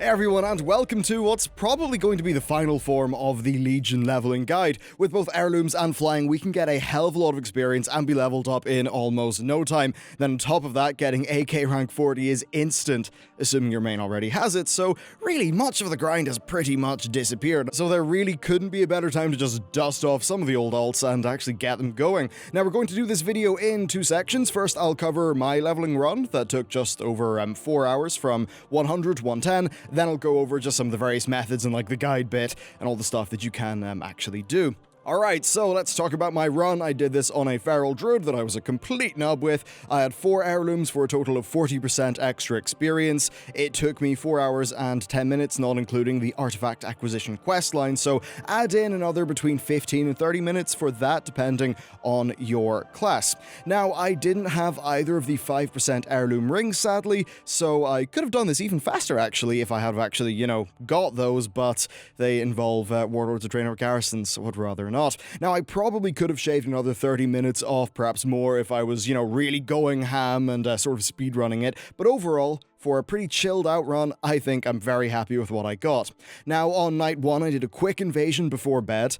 Hey everyone, and welcome to what's probably going to be the final form of the Legion leveling guide. With both heirlooms and flying, we can get a hell of a lot of experience and be leveled up in almost no time. Then on top of that, getting AK rank 40 is instant, assuming your main already has it, so really much of the grind has pretty much disappeared. So there really couldn't be a better time to just dust off some of the old alts and actually get them going. Now we're going to do this video in two sections. First, I'll cover my leveling run that took just over 4 hours from 100 to 110. Then I'll go over just some of the various methods and like the guide bit and all the stuff that you can actually do. Alright, so let's talk about my run. I did this on a Feral Druid that I was a complete nub with. I had 4 heirlooms for a total of 40% extra experience. It took me 4 hours and 10 minutes, not including the artifact acquisition questline, so add in another between 15 and 30 minutes for that, depending on your class. Now, I didn't have either of the 5% heirloom rings, sadly, so I could have done this even faster, actually, if I had actually, got those, but they involve Warlords of Draenor garrisons, so I'd rather not. Now, I probably could have shaved another 30 minutes off, perhaps more, if I was, really going ham and sort of speedrunning it, but overall, for a pretty chilled out run, I think I'm very happy with what I got. Now, on night 1, I did a quick invasion before bed,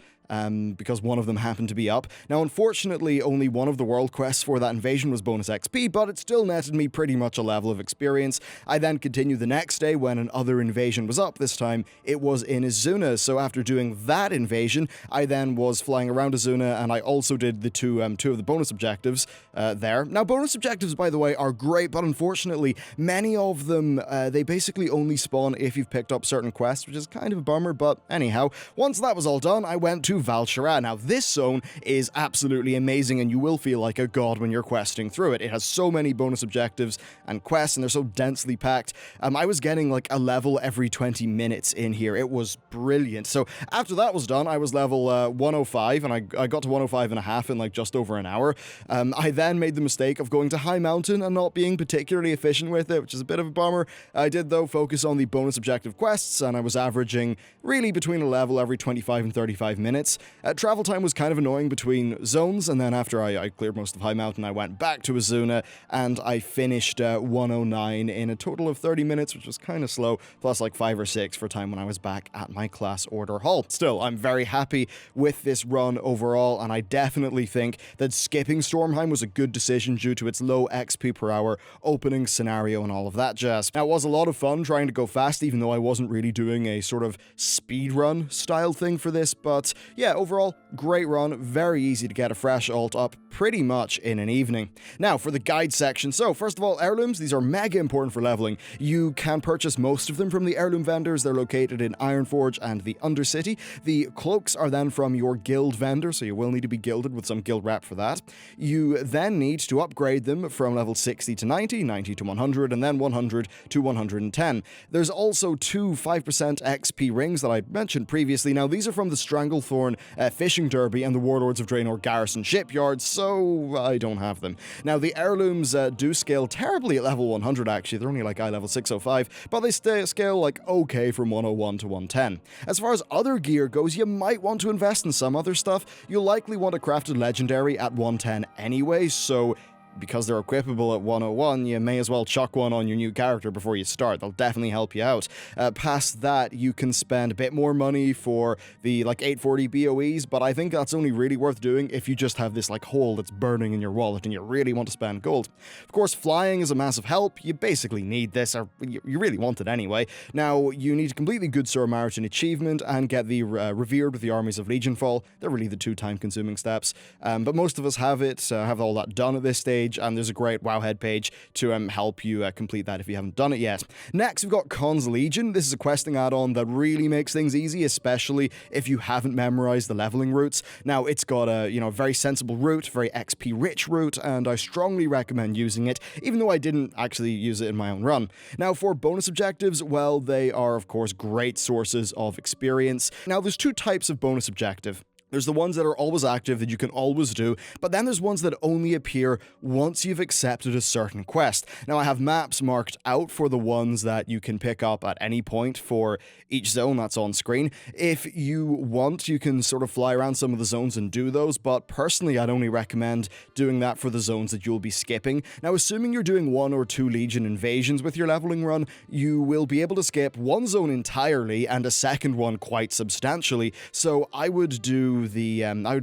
because one of them happened to be up. Now, unfortunately, only one of the world quests for that invasion was bonus XP, but it still netted me pretty much a level of experience. I then continued the next day when another invasion was up. This time, it was in Azsuna, so after doing that invasion, I then was flying around Azsuna, and I also did the two of the bonus objectives there. Now, bonus objectives, by the way, are great, but unfortunately, many of them, they basically only spawn if you've picked up certain quests, which is kind of a bummer, but anyhow, once that was all done, I went to Val'sharah. Now, this zone is absolutely amazing, and you will feel like a god when you're questing through it. It has so many bonus objectives and quests, and they're so densely packed. I was getting like a level every 20 minutes in here. It was brilliant. So after that was done, I was level 105, and I got to 105 and a half in like just over an hour. I then made the mistake of going to Highmountain and not being particularly efficient with it, which is a bit of a bummer. I did, though, focus on the bonus objective quests, and I was averaging really between a level every 25 and 35 minutes. Travel time was kind of annoying between zones, and then after I cleared most of Highmountain, I went back to Azsuna, and I finished 109 in a total of 30 minutes, which was kind of slow, plus like 5 or 6 for time when I was back at my class order hall. Still, I'm very happy with this run overall, and I definitely think that skipping Stormheim was a good decision due to its low XP per hour, opening scenario, and all of that jazz. Now, it was a lot of fun trying to go fast, even though I wasn't really doing a sort of speedrun style thing for this, but yeah, overall, great run, very easy to get a fresh alt up pretty much in an evening. Now, for the guide section. So, first of all, heirlooms, these are mega important for leveling. You can purchase most of them from the heirloom vendors. They're located in Ironforge and the Undercity. The cloaks are then from your guild vendor, so you will need to be guilded with some guild rep for that. You then need to upgrade them from level 60 to 90, 90 to 100, and then 100 to 110. There's also 2 5% XP rings that I mentioned previously. Now, these are from the Stranglethorn Fishing Derby and the Warlords of Draenor Garrison Shipyard, so I don't have them. Now, the heirlooms do scale terribly at level 100, actually. They're only like eye level 605, but they scale like okay from 101 to 110. As far as other gear goes, you might want to invest in some other stuff. You'll likely want a crafted legendary at 110 anyway, so because they're equipable at 101, you may as well chuck one on your new character before you start. They'll definitely help you out. Past that, you can spend a bit more money for the 840 BOEs, but I think that's only really worth doing if you just have this hole that's burning in your wallet and you really want to spend gold. Of course, flying is a massive help. You basically need this, or you really want it anyway. Now, you need to complete the Good Samaritan achievement and get the Revered with the Armies of Legionfall. They're really the 2 time-consuming steps, but most of us have it, have all that done at this stage, and there's a great Wowhead page to help you complete that if you haven't done it yet. Next, we've got Khan's Legion. This is a questing add-on that really makes things easy, especially if you haven't memorized the leveling routes. Now, it's got a very sensible route, very XP-rich route, and I strongly recommend using it, even though I didn't actually use it in my own run. Now, for bonus objectives, well, they are, of course, great sources of experience. Now, there's 2 types of bonus objective. There's the ones that are always active that you can always do, but then there's ones that only appear once you've accepted a certain quest. Now, I have maps marked out for the ones that you can pick up at any point for each zone that's on screen. If you want, you can sort of fly around some of the zones and do those, but personally, I'd only recommend doing that for the zones that you'll be skipping. Now, assuming you're doing 1 or 2 Legion invasions with your leveling run, you will be able to skip one zone entirely and a second one quite substantially, so I would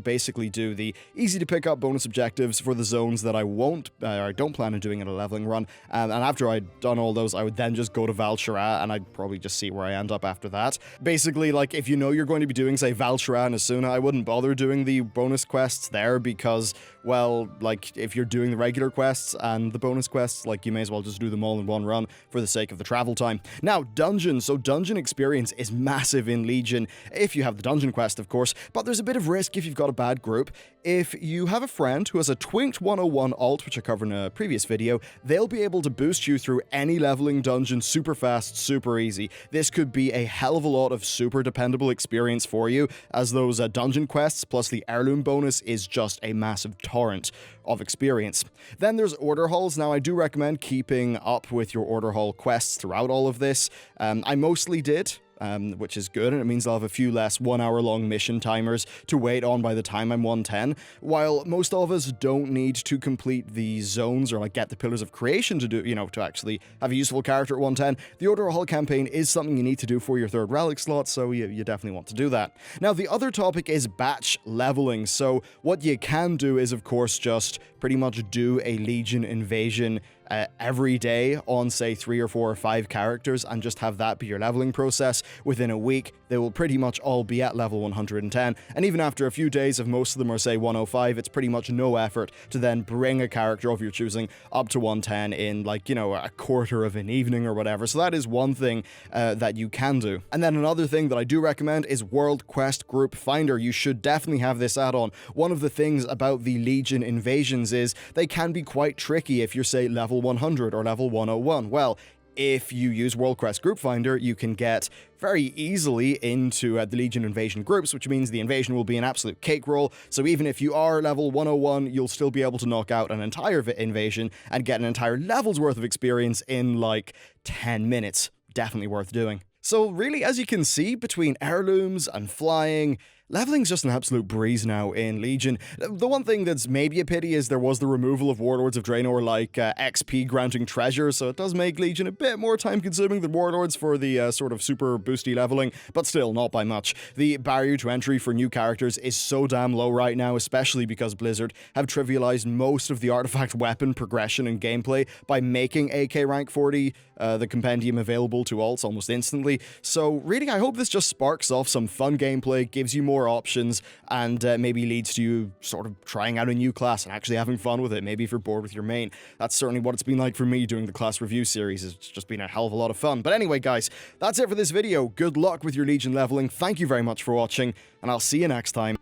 basically do the easy to pick up bonus objectives for the zones that I don't plan on doing in a leveling run, and after I'd done all those, I would then just go to Val'sharah, and I'd probably just see where I end up after that. Basically, like, if you know you're going to be doing, say, Val'sharah and Esuna, I wouldn't bother doing the bonus quests there because, well, like, if you're doing the regular quests and the bonus quests, like, you may as well just do them all in one run for the sake of the travel time. Now, dungeons. So dungeon experience is massive in Legion, if you have the dungeon quest, of course, but there's a bit of risk if you've got a bad group. If you have a friend who has a Twinked 101 alt, which I covered in a previous video, they'll be able to boost you through any leveling dungeon super fast, super easy. This could be a hell of a lot of super dependable experience for you, as those dungeon quests plus the heirloom bonus is just a massive torrent of experience. Then there's order halls. Now, I do recommend keeping up with your order hall quests throughout all of this. I mostly did, which is good, and it means I'll have a few less 1 hour long mission timers to wait on by the time I'm 110. While most of us don't need to complete the zones or like get the Pillars of Creation to do, to actually have a useful character at 110, the Order Hall campaign is something you need to do for your 3rd relic slot, so you definitely want to do that. Now, the other topic is batch leveling. So what you can do is, of course, just pretty much do a Legion invasion every day on, say, 3 or 4 or 5 characters and just have that be your leveling process. Within a week, they will pretty much all be at level 110, and even after a few days, if most of them are, say, 105, it's pretty much no effort to then bring a character of your choosing up to 110 in, like, a quarter of an evening or whatever. So that is one thing that you can do. And then another thing that I do recommend is World Quest Group Finder. You should definitely have this add-on. One of the things about the Legion invasions is they can be quite tricky if you're, say, level 100 or level 101. Well, if you use World Quest Group Finder, you can get very easily into the Legion invasion groups, which means the invasion will be an absolute cake roll. So even if you are level 101, you'll still be able to knock out an entire invasion and get an entire level's worth of experience in like 10 minutes. Definitely worth doing. So really, as you can see, between heirlooms and flying, leveling's just an absolute breeze now in Legion. The one thing that's maybe a pity is there was the removal of Warlords of Draenor, like XP granting treasure, so it does make Legion a bit more time consuming than Warlords for the sort of super boosty leveling, but still not by much. The barrier to entry for new characters is so damn low right now, especially because Blizzard have trivialized most of the artifact weapon progression and gameplay by making AK rank 40 the compendium available to alts almost instantly. So really, I hope this just sparks off some fun gameplay, gives you more options, and maybe leads to you sort of trying out a new class and actually having fun with it. Maybe if you're bored with your main. That's certainly what it's been like for me doing the class review series. It's just been a hell of a lot of fun. But anyway, guys, that's it for this video. Good luck with your Legion leveling. Thank you very much for watching, and I'll see you next time.